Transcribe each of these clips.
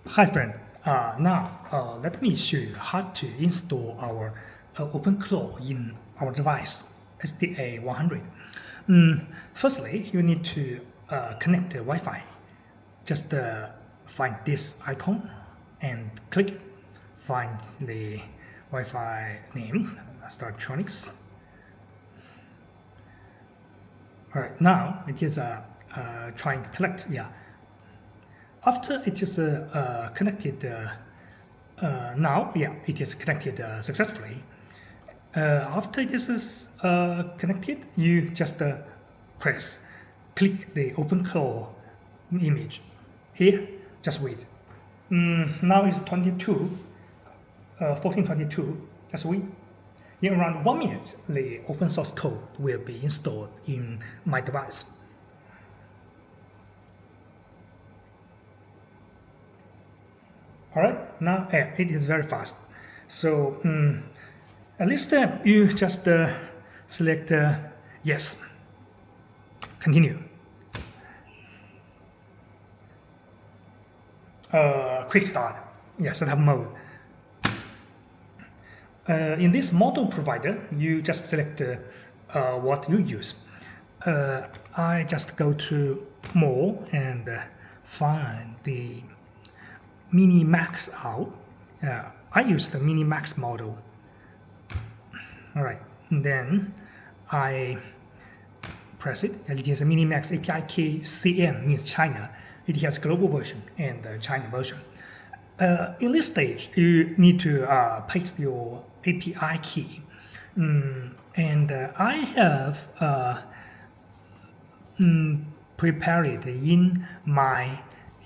Hi friend, now let me show you how to install our OpenClaw in our device STA-100. Firstly, you need to connect the Wi-Fi. Just find this icon and click it. Find the Wi-Fi name, Startronics. Alright, now it is trying to connect, After it is connected, it is connected successfully. After it is connected, you just click the OpenClaw image. Here, just wait. Now it's 1422, just wait. In around 1 minute, the open source code will be installed in my device. Alright, now it is very fast. So at least you just select yes, continue. Quick start, setup mode. In this model provider, you just select what you use. I just go to more and find the Mini Max out. I use the Mini Max model. Alright, then I press it, and it is a Mini Max API key CM, means China. It has global version and the China version. In this stage, you need to paste your API key. And I have prepared it in my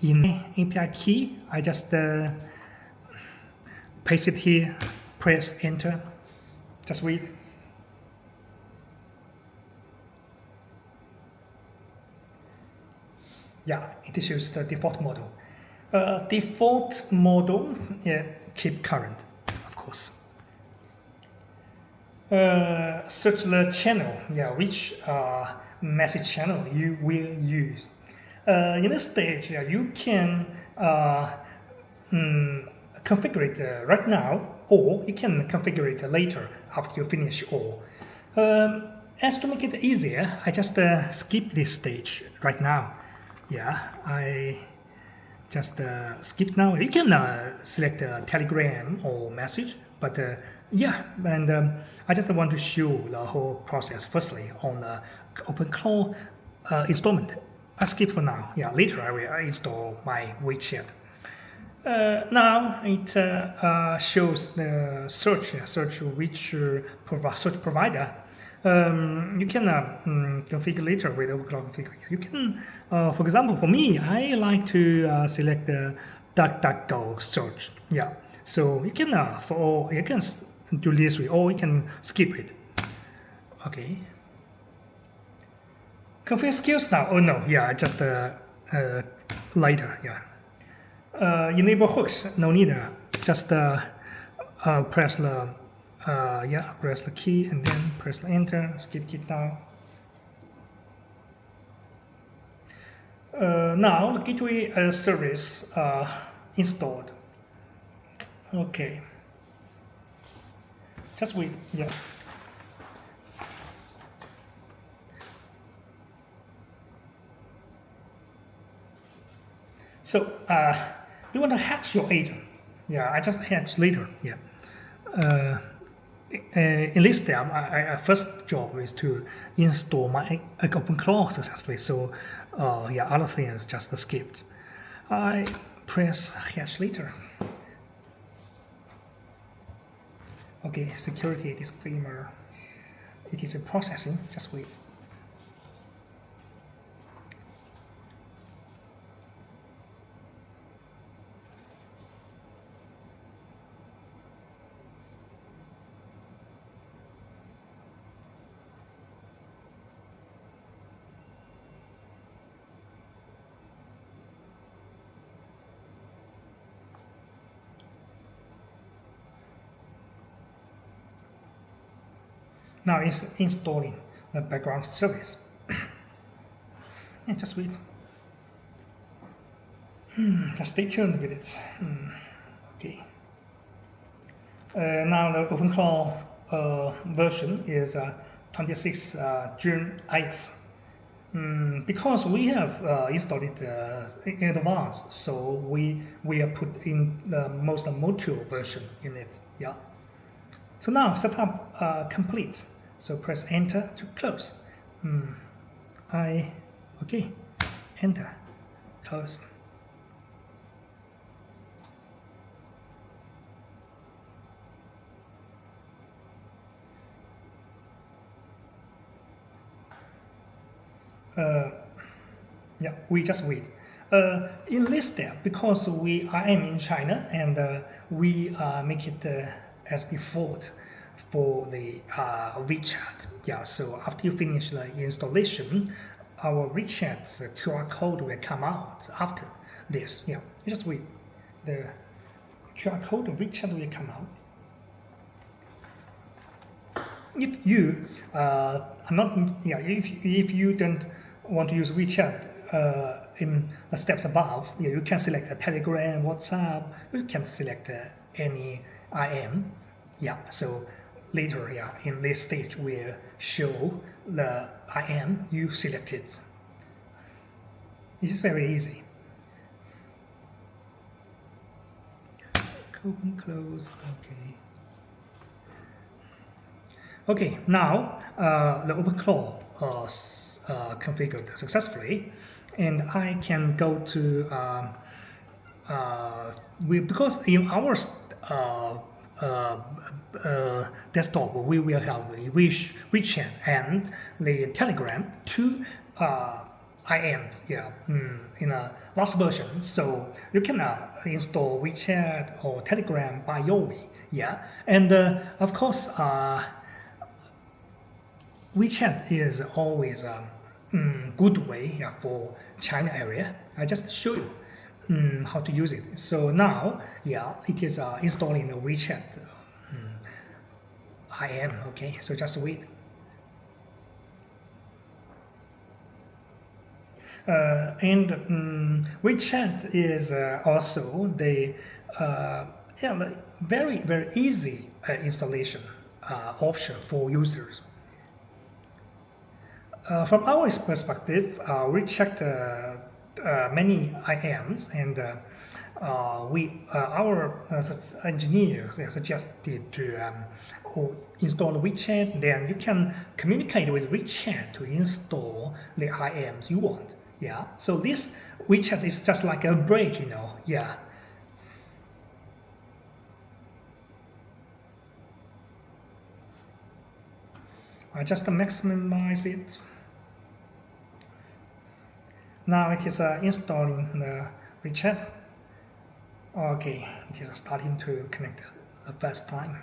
API key. I just paste it here, press enter, just wait. It shows the default model. Default model, keep current, of course. Search the channel, which message channel you will use. In this stage, you can configure it right now, or you can configure it later after you finish all. As to make it easier, I just skip this stage right now. I just skip now. You can select Telegram or message, but I just want to show the whole process firstly on the OpenClaw installment. I skip for now. Later I will install my WeChat. Now it shows the search which search provider. You can configure later with OpenClaw configure. You can, for example, for me, I like to select the DuckDuckGo search. So you can you can do this way, or you can skip it. Okay. Configure skills now. Oh no, just later. Enable hooks. No need. Just press the press the key and then press the enter. Skip it now. Now the gateway service installed. Okay. Just wait. So you want to hatch your agent. I just hatch later. In this step, my first job is to install my OpenClaw successfully. So other things just skipped. I press hatch later. Okay, security disclaimer. It is a processing. Just wait. Now it's installing the background service. Just wait. Just stay tuned with it. Okay. Now the OpenClaw version is 26 June 8th. Because we have installed it in advance, so we are put in the most mature version in it. Yeah. So now setup complete. So press enter to close. Okay, enter, close. Yeah, we just wait. In this step, because I am in China and we make it as default for the WeChat. Yeah, so after you finish the installation, our WeChat QR code will come out after this. Yeah, you just wait. The QR code of WeChat will come out. If you are not, yeah, if you don't want to use WeChat in the steps above, yeah, you can select a Telegram, WhatsApp. You can select any IM. Yeah, so later, yeah, in this stage, we'll show the IM you selected. This is very easy. Open, close, okay. Okay, now the OpenClaw configured successfully, and I can go to because in our desktop we will have the WeChat and the Telegram, two IMs, yeah, in a last version. So you can install WeChat or Telegram by your way, yeah, and of course WeChat is always a good way for China area. I just show you how to use it. So now, yeah, it is installing the WeChat IM. Okay, so just wait. And WeChat is also the very easy installation option for users. From our perspective, we checked many IMs, and our engineers suggested to install WeChat. Then you can communicate with WeChat to install the IMs you want. Yeah. So this WeChat is just like a bridge, you know. Yeah. I just maximize it. Now it is installing the WeChat. Okay, it is starting to connect the first time.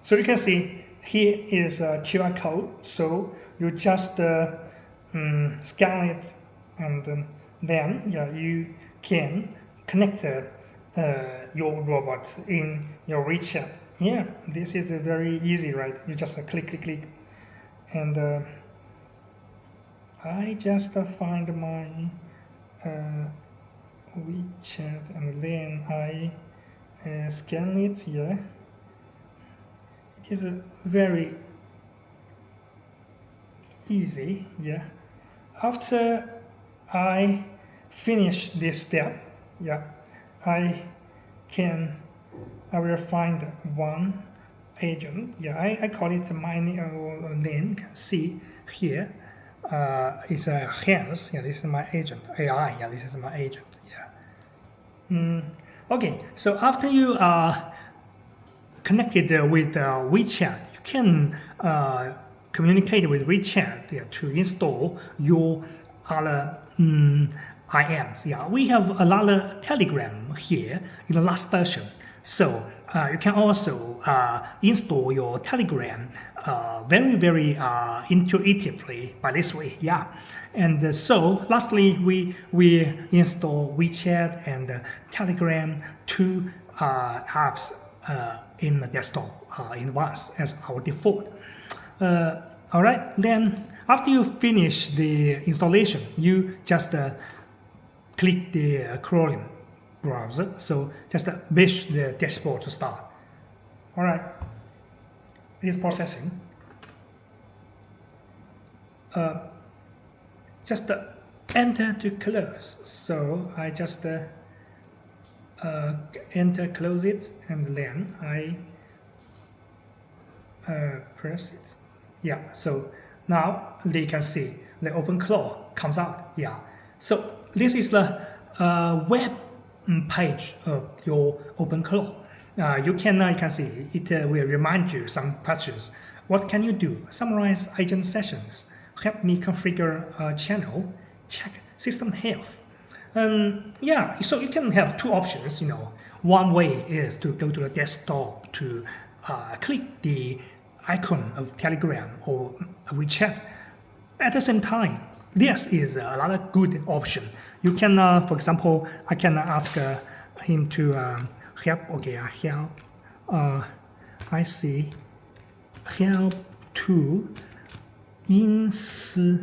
So you can see here is a QR code. So you just scan it, and then yeah, you can connect your robot in your WeChat. Yeah, this is very easy, right? You just click, and I just find my WeChat, and then I scan it. Yeah. It is very easy, yeah. After I finish this step, yeah, I will find one agent. Yeah, I call it my name. You can see here is a hands. Yeah, this is my agent. AI. Yeah, this is my agent. Yeah. Okay. So after you connected with WeChat, you can communicate with WeChat to install your other IMs. Yeah, we have a lot of Telegram here in the last version, so you can also install your Telegram very intuitively by this way. Yeah. And so lastly, we install WeChat and Telegram, two apps in the desktop in once as our default. All right, then after you finish the installation, you just click the Chrome browser. So just wish the dashboard to start. All right, it is processing. Just enter to close. So I just enter, close it, and then I press it. Yeah, so now they can see the OpenClaw comes out. Yeah, so this is the web page of your OpenClaw. You can see it will remind you some questions. What can you do? Summarize agent sessions. Help me configure a channel. Check system health. Yeah, so you can have two options. One way is to go to the desktop to click the icon of Telegram or WeChat. At the same time, this is another good option. You can, for example, I can ask him to help. Okay, help. I see. Help to install